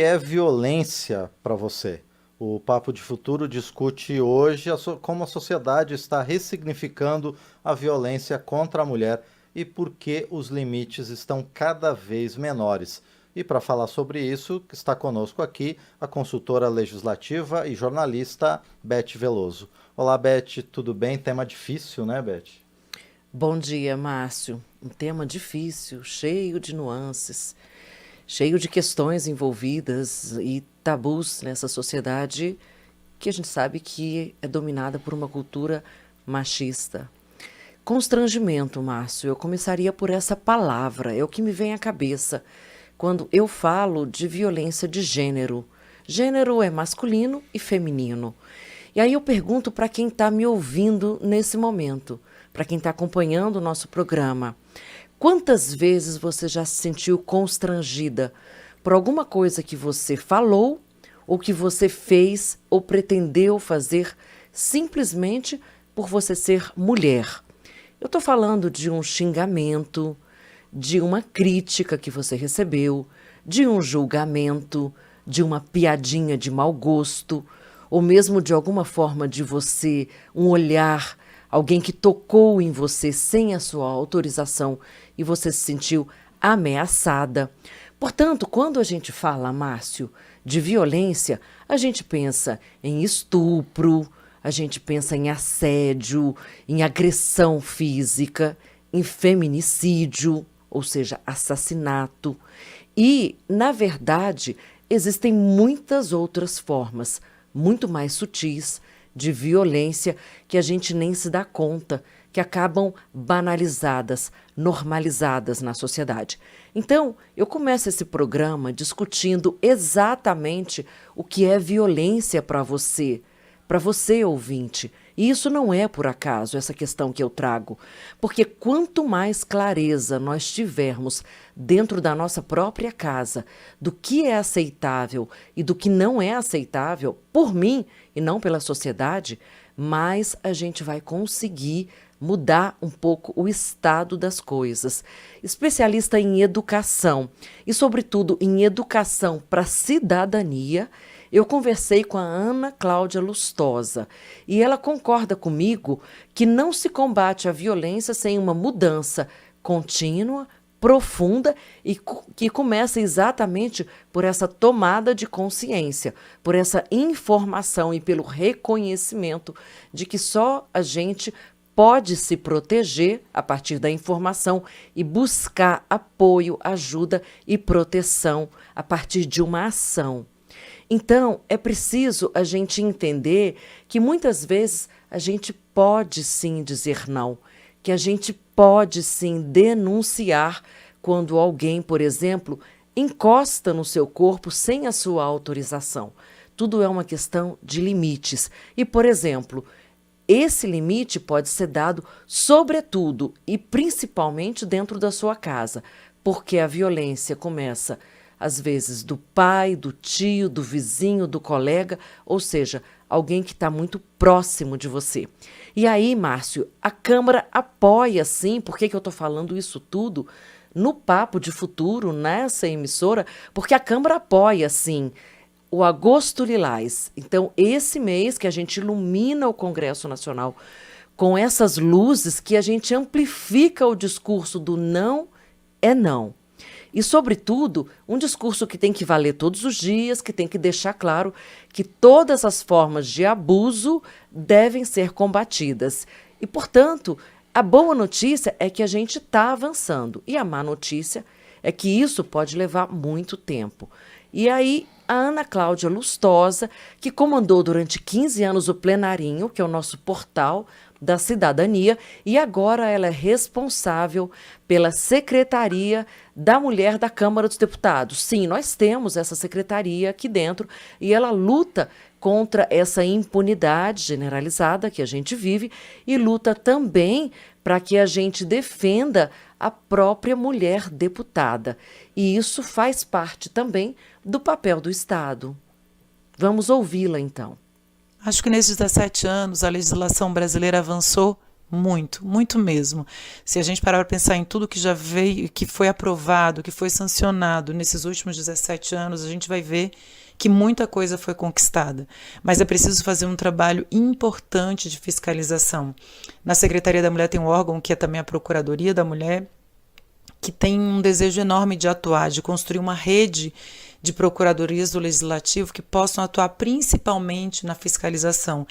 é violência para você? O Papo de Futuro discute hoje como a sociedade está ressignificando a violência contra a mulher e por que os limites estão cada vez menores. E para falar sobre isso, está conosco aqui a consultora legislativa e jornalista Beth Veloso. Olá, Beth, tudo bem? Tema difícil, né, Beth? Bom dia, Márcio. Um tema difícil, cheio de nuances, cheio de questões envolvidas e tabus nessa sociedade que a gente sabe que é dominada por uma cultura machista. Constrangimento, Márcio. Eu começaria por essa palavra, é o que me vem à cabeça quando eu falo de violência de gênero. Gênero é masculino e feminino. E aí eu pergunto para quem está me ouvindo nesse momento, para quem está acompanhando o nosso programa, quantas vezes você já se sentiu constrangida por alguma coisa que você falou, ou que você fez, ou pretendeu fazer, simplesmente por você ser mulher? Eu estou falando de um xingamento, de uma crítica que você recebeu, de um julgamento, de uma piadinha de mau gosto, ou mesmo de alguma forma de você, um olhar, alguém que tocou em você sem a sua autorização e você se sentiu ameaçada. Portanto, quando a gente fala, Márcio, de violência, a gente pensa em estupro, a gente pensa em assédio, em agressão física, em feminicídio, ou seja, assassinato. E, na verdade, existem muitas outras formas, muito mais sutis, de violência que a gente nem se dá conta, que acabam banalizadas, normalizadas na sociedade. Então, eu começo esse programa discutindo exatamente o que é violência para você ouvinte. E isso não é por acaso, essa questão que eu trago, porque quanto mais clareza nós tivermos dentro da nossa própria casa do que é aceitável e do que não é aceitável, por mim e não pela sociedade, mais a gente vai conseguir mudar um pouco o estado das coisas. Especialista em educação e, sobretudo, em educação para a cidadania, eu conversei com a Ana Cláudia Lustosa e ela concorda comigo que não se combate a violência sem uma mudança contínua, profunda e que começa exatamente por essa tomada de consciência, por essa informação e pelo reconhecimento de que só a gente pode se proteger a partir da informação e buscar apoio, ajuda e proteção a partir de uma ação. Então, é preciso a gente entender que muitas vezes a gente pode sim dizer não, que a gente pode sim denunciar quando alguém, por exemplo, encosta no seu corpo sem a sua autorização. Tudo é uma questão de limites. E, por exemplo, esse limite pode ser dado sobretudo e principalmente dentro da sua casa, porque a violência começa às vezes do pai, do tio, do vizinho, do colega, ou seja, alguém que está muito próximo de você. E aí, Márcio, a Câmara apoia sim, por que eu estou falando isso tudo no Papo de Futuro, nessa emissora? Porque a Câmara apoia sim o Agosto Lilás. Então, esse mês que a gente ilumina o Congresso Nacional com essas luzes, que a gente amplifica o discurso do não é não. E, sobretudo, um discurso que tem que valer todos os dias, que tem que deixar claro que todas as formas de abuso devem ser combatidas. E, portanto, a boa notícia é que a gente está avançando. E a má notícia é que isso pode levar muito tempo. E aí, a Ana Cláudia Lustosa, que comandou durante 15 anos o Plenarinho, que é o nosso portal da cidadania, e agora ela é responsável pela Secretaria da Mulher da Câmara dos Deputados. Sim, nós temos essa secretaria aqui dentro e ela luta contra essa impunidade generalizada que a gente vive e luta também para que a gente defenda a própria mulher deputada. E isso faz parte também do papel do Estado. Vamos ouvi-la, então. Acho que nesses 17 anos a legislação brasileira avançou Muito, muito mesmo. Se a gente parar para pensar em tudo que já veio, que foi aprovado, que foi sancionado nesses últimos 17 anos, a gente vai ver que muita coisa foi conquistada. Mas é preciso fazer um trabalho importante de fiscalização. Na Secretaria da Mulher tem um órgão que é também a Procuradoria da Mulher, que tem um desejo enorme de atuar, de construir uma rede de procuradorias do Legislativo que possam atuar principalmente na fiscalização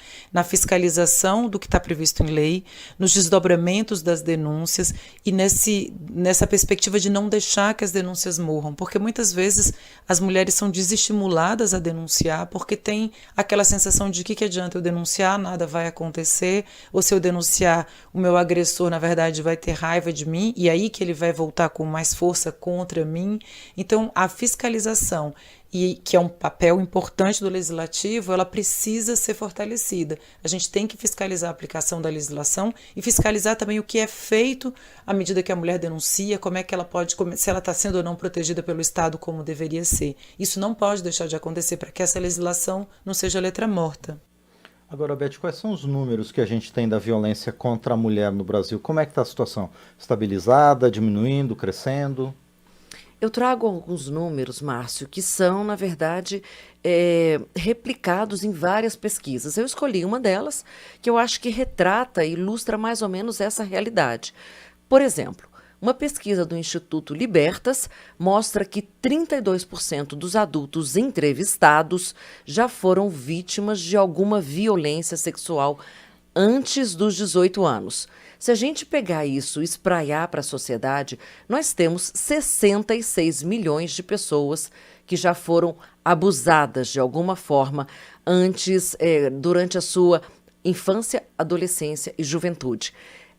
do que está previsto em lei, nos desdobramentos das denúncias e nessa perspectiva de não deixar que as denúncias morram, porque muitas vezes as mulheres são desestimuladas a denunciar porque tem aquela sensação de que adianta eu denunciar, nada vai acontecer, ou se eu denunciar, o meu agressor, na verdade, vai ter raiva de mim e aí que ele vai voltar com mais força contra mim. Então, a fiscalização, e que é um papel importante do legislativo, ela precisa ser fortalecida. A gente tem que fiscalizar a aplicação da legislação e fiscalizar também o que é feito à medida que a mulher denuncia, como é que ela pode, se ela está sendo ou não protegida pelo Estado como deveria ser. Isso não pode deixar de acontecer para que essa legislação não seja letra morta. Agora, Beth, quais são os números que a gente tem da violência contra a mulher no Brasil? Como é que está a situação? Estabilizada, diminuindo, crescendo? Eu trago alguns números, Márcio, que são, na verdade, replicados em várias pesquisas. Eu escolhi uma delas que eu acho que retrata e ilustra mais ou menos essa realidade. Por exemplo, uma pesquisa do Instituto Libertas mostra que 32% dos adultos entrevistados já foram vítimas de alguma violência sexual antes dos 18 anos. Se a gente pegar isso e espraiar para a sociedade, nós temos 66 milhões de pessoas que já foram abusadas de alguma forma antes, durante a sua infância, adolescência e juventude.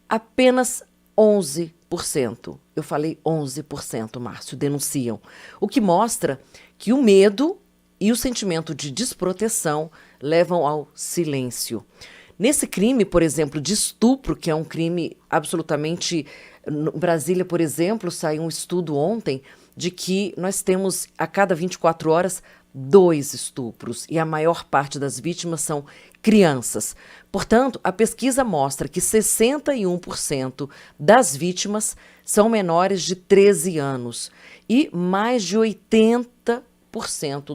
Apenas 11%, eu falei 11%, Márcio, denunciam, o que mostra que o medo e o sentimento de desproteção levam ao silêncio. Nesse crime, por exemplo, de estupro, que é um crime absolutamente... Em Brasília, por exemplo, saiu um estudo ontem de que nós temos, a cada 24 horas, 2 estupros, e a maior parte das vítimas são crianças. Portanto, a pesquisa mostra que 61% das vítimas são menores de 13 anos, e mais de 80%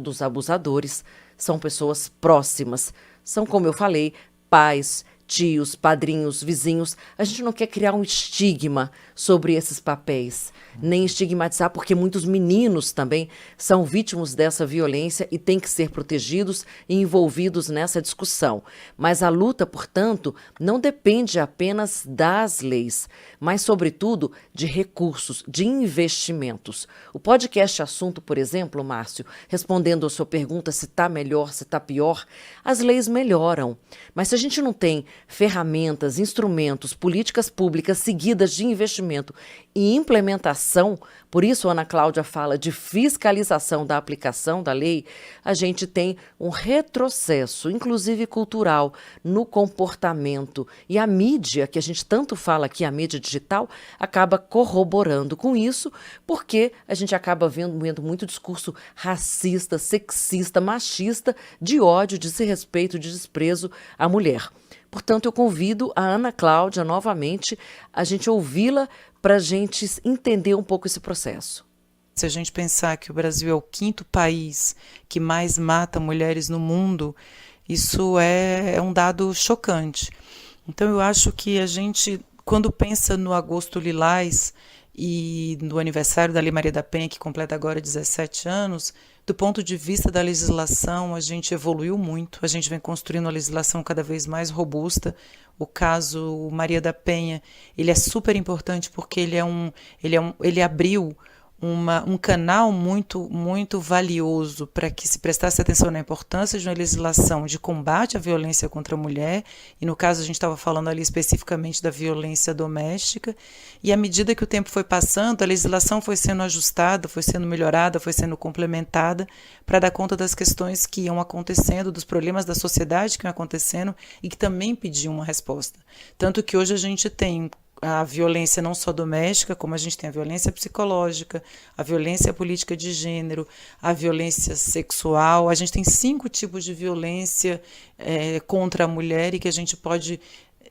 dos abusadores são pessoas próximas. São, como eu falei, pais, tios, padrinhos, vizinhos. A gente não quer criar um estigma sobre esses papéis, nem estigmatizar, porque muitos meninos também são vítimas dessa violência e têm que ser protegidos e envolvidos nessa discussão. Mas a luta, portanto, não depende apenas das leis, mas, sobretudo, de recursos, de investimentos. O podcast Assunto, por exemplo, Márcio, respondendo a sua pergunta se está melhor, se está pior, as leis melhoram. Mas se a gente não tem ferramentas, instrumentos, políticas públicas seguidas de investimento e implementação, por isso a Ana Cláudia fala de fiscalização da aplicação da lei, a gente tem um retrocesso, inclusive cultural, no comportamento. E a mídia, que a gente tanto fala aqui, a mídia digital, acaba corroborando com isso, porque a gente acaba vendo muito discurso racista, sexista, machista, de ódio, de desrespeito, de desprezo à mulher. Portanto, eu convido a Ana Cláudia novamente a gente ouvi-la para a gente entender um pouco esse processo. Se a gente pensar que o Brasil é o 5º país que mais mata mulheres no mundo, isso é um dado chocante. Então, eu acho que a gente, quando pensa no Agosto Lilás e no aniversário da Lei Maria da Penha, que completa agora 17 anos, do ponto de vista da legislação, a gente evoluiu muito, a gente vem construindo uma legislação cada vez mais robusta. O caso Maria da Penha, ele é super importante porque ele abriu um canal muito valioso para que se prestasse atenção na importância de uma legislação de combate à violência contra a mulher, e no caso a gente estava falando ali especificamente da violência doméstica, e à medida que o tempo foi passando, a legislação foi sendo ajustada, foi sendo melhorada, foi sendo complementada para dar conta das questões que iam acontecendo, dos problemas da sociedade que iam acontecendo e que também pediam uma resposta. Tanto que hoje a gente tem a violência não só doméstica, como a gente tem a violência psicológica, a violência política de gênero, a violência sexual. A gente tem 5 tipos de violência contra a mulher e que a gente pode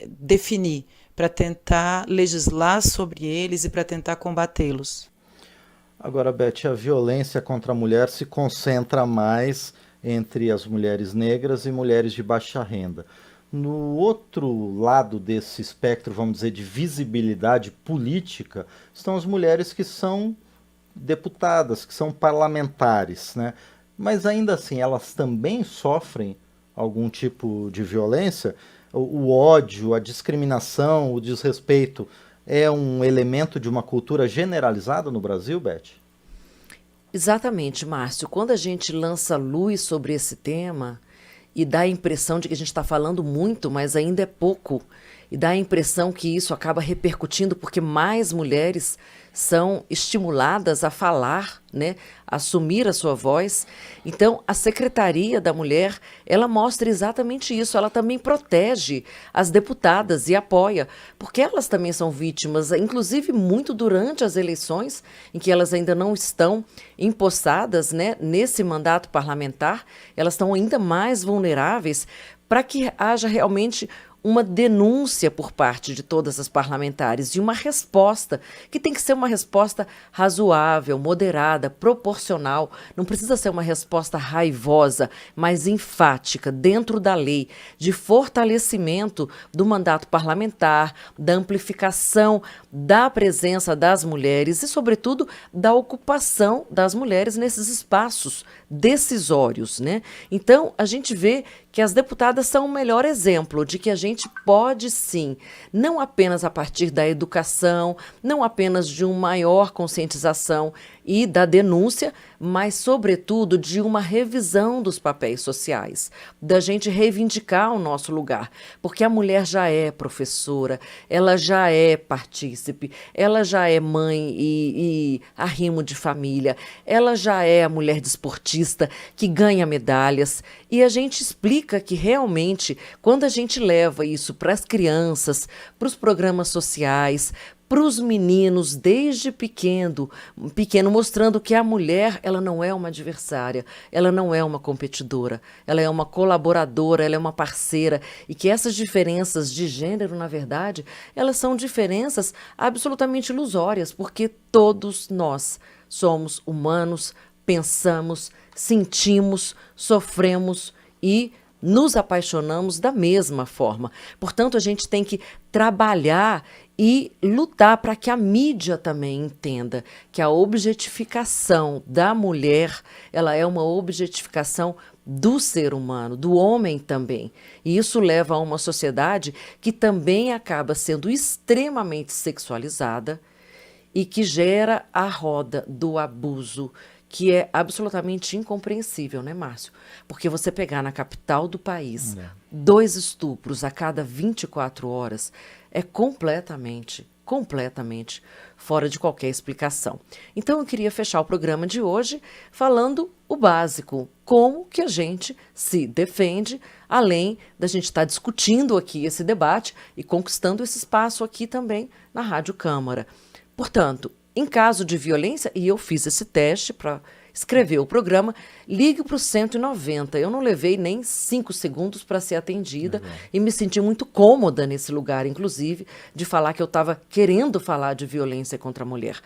definir para tentar legislar sobre eles e para tentar combatê-los. Agora, Beth, a violência contra a mulher se concentra mais entre as mulheres negras e mulheres de baixa renda. No outro lado desse espectro, vamos dizer, de visibilidade política, estão as mulheres que são deputadas, que são parlamentares, né? Mas ainda assim, elas também sofrem algum tipo de violência? O ódio, a discriminação, o desrespeito é um elemento de uma cultura generalizada no Brasil, Beth? Exatamente, Márcio. Quando a gente lança luz sobre esse tema e dá a impressão de que a gente está falando muito, mas ainda é pouco, e dá a impressão que isso acaba repercutindo porque mais mulheres são estimuladas a falar, né, a assumir a sua voz. Então, a Secretaria da Mulher, ela mostra exatamente isso. Ela também protege as deputadas e apoia, porque elas também são vítimas, inclusive muito durante as eleições, em que elas ainda não estão empossadas, né, nesse mandato parlamentar, elas estão ainda mais vulneráveis para que haja realmente uma denúncia por parte de todas as parlamentares e uma resposta, que tem que ser uma resposta razoável, moderada, proporcional. Não precisa ser uma resposta raivosa, mas enfática, dentro da lei, de fortalecimento do mandato parlamentar, da amplificação da presença das mulheres e, sobretudo, da ocupação das mulheres nesses espaços decisórios, né? Então, a gente vê que as deputadas são o melhor exemplo de que a gente pode sim, não apenas a partir da educação, não apenas de uma maior conscientização e da denúncia, mas sobretudo de uma revisão dos papéis sociais, da gente reivindicar o nosso lugar, porque a mulher já é professora, ela já é partícipe, ela já é mãe e arrimo de família, ela já é a mulher desportista que ganha medalhas, e a gente explica que realmente, quando a gente leva isso para as crianças, para os programas sociais, para os meninos desde pequeno, mostrando que a mulher, ela não é uma adversária, ela não é uma competidora, ela é uma colaboradora, ela é uma parceira, e que essas diferenças de gênero, na verdade, elas são diferenças absolutamente ilusórias, porque todos nós somos humanos, pensamos, sentimos, sofremos e nos apaixonamos da mesma forma. Portanto, a gente tem que trabalhar e lutar para que a mídia também entenda que a objetificação da mulher, ela é uma objetificação do ser humano, do homem também. E isso leva a uma sociedade que também acaba sendo extremamente sexualizada e que gera a roda do abuso, que é absolutamente incompreensível, né, Márcio? Porque você pegar na capital do país 2 estupros a cada 24 horas é completamente fora de qualquer explicação. Então eu queria fechar o programa de hoje falando o básico, como que a gente se defende, além da gente estar discutindo aqui esse debate e conquistando esse espaço aqui também na Rádio Câmara. Portanto, em caso de violência, e eu fiz esse teste para escrever o programa, ligue para o 190. Eu não levei nem 5 segundos para ser atendida e me senti muito cômoda nesse lugar, inclusive, de falar que eu estava querendo falar de violência contra a mulher.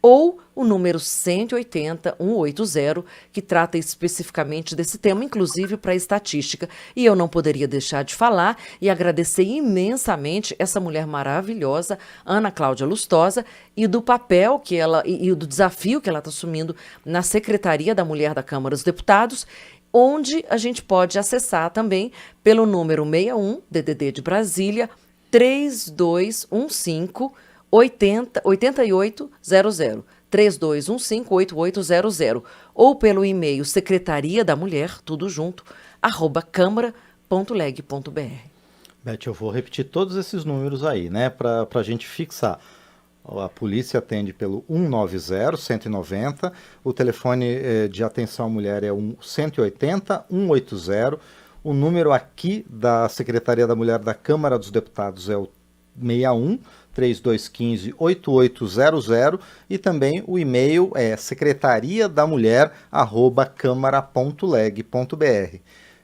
Ou o número 180 180, que trata especificamente desse tema, inclusive para a estatística. E eu não poderia deixar de falar e agradecer imensamente essa mulher maravilhosa, Ana Cláudia Lustosa, e do papel que ela e do desafio que ela está assumindo na Secretaria da Mulher da Câmara dos Deputados, onde a gente pode acessar também pelo número 61, DDD de Brasília, 3215 8800, 3215-8800, ou pelo e-mail secretaria da mulher, tudo junto, @câmara.leg.br. Beth, eu vou repetir todos esses números aí, né, para a gente fixar. A polícia atende pelo 190, 190, o telefone de atenção à mulher é 180, 180, o número aqui da Secretaria da Mulher da Câmara dos Deputados é o 61 3215-8800, e também o e-mail é secretariadamulher@câmara.leg.br.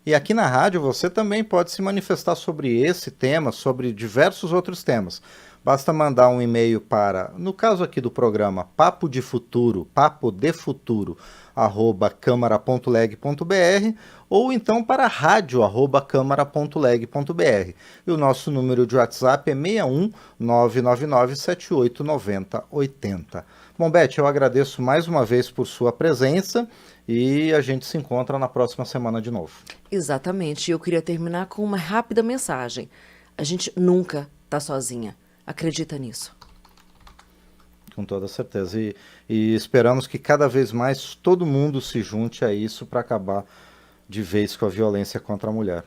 E aqui na rádio você também pode se manifestar sobre esse tema, sobre diversos outros temas. Basta mandar um e-mail para, no caso aqui do programa, papodefuturo@câmara.leg.br ou então para radio@câmara.leg.br. E o nosso número de WhatsApp é 61 999 78 90 80. Bom, Beth, eu agradeço mais uma vez por sua presença e a gente se encontra na próxima semana de novo. Exatamente. E eu queria terminar com uma rápida mensagem. A gente nunca está sozinha. Acredita nisso. Com toda certeza. E esperamos que cada vez mais todo mundo se junte a isso para acabar de vez com a violência contra a mulher.